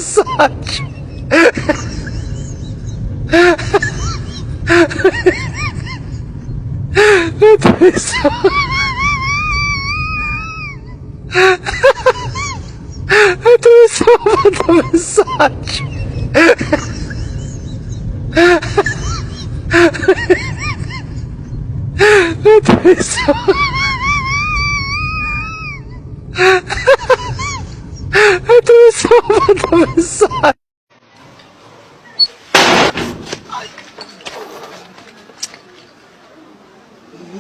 Massage.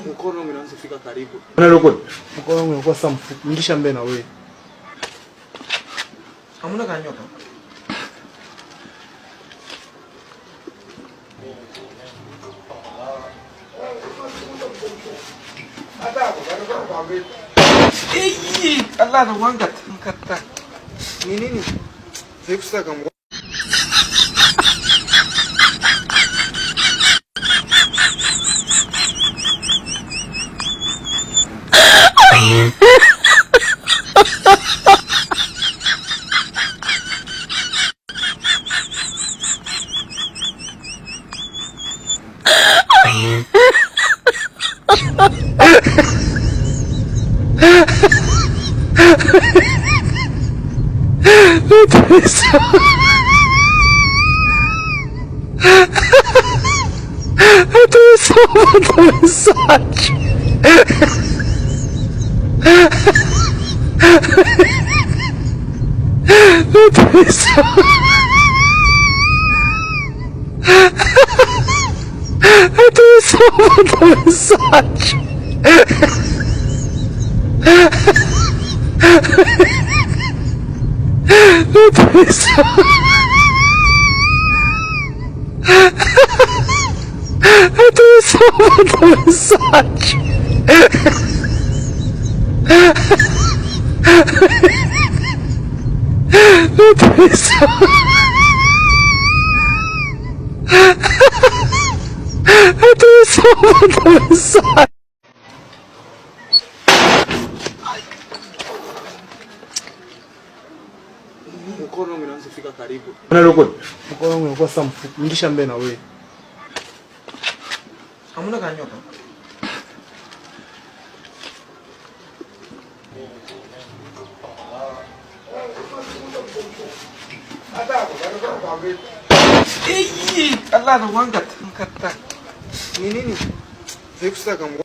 Mkono wangu unaanza kufika karibu. Unalokota? Mkono wangu unakuwa sasa mfupi. Ingisha mbele na wewe. Hamuna kanyoka. Allah na wanga mkata. Ni nini? Sikusaka mgo. Mkono wangu unaanza kufika karibu. Unalokota? Mkono wangu unakuwa sasa mfupi. Ingisha mbele na wewe. Hamuna kanyoka. Allah na wanga mkata. Ni nini? Sikusaka mgo.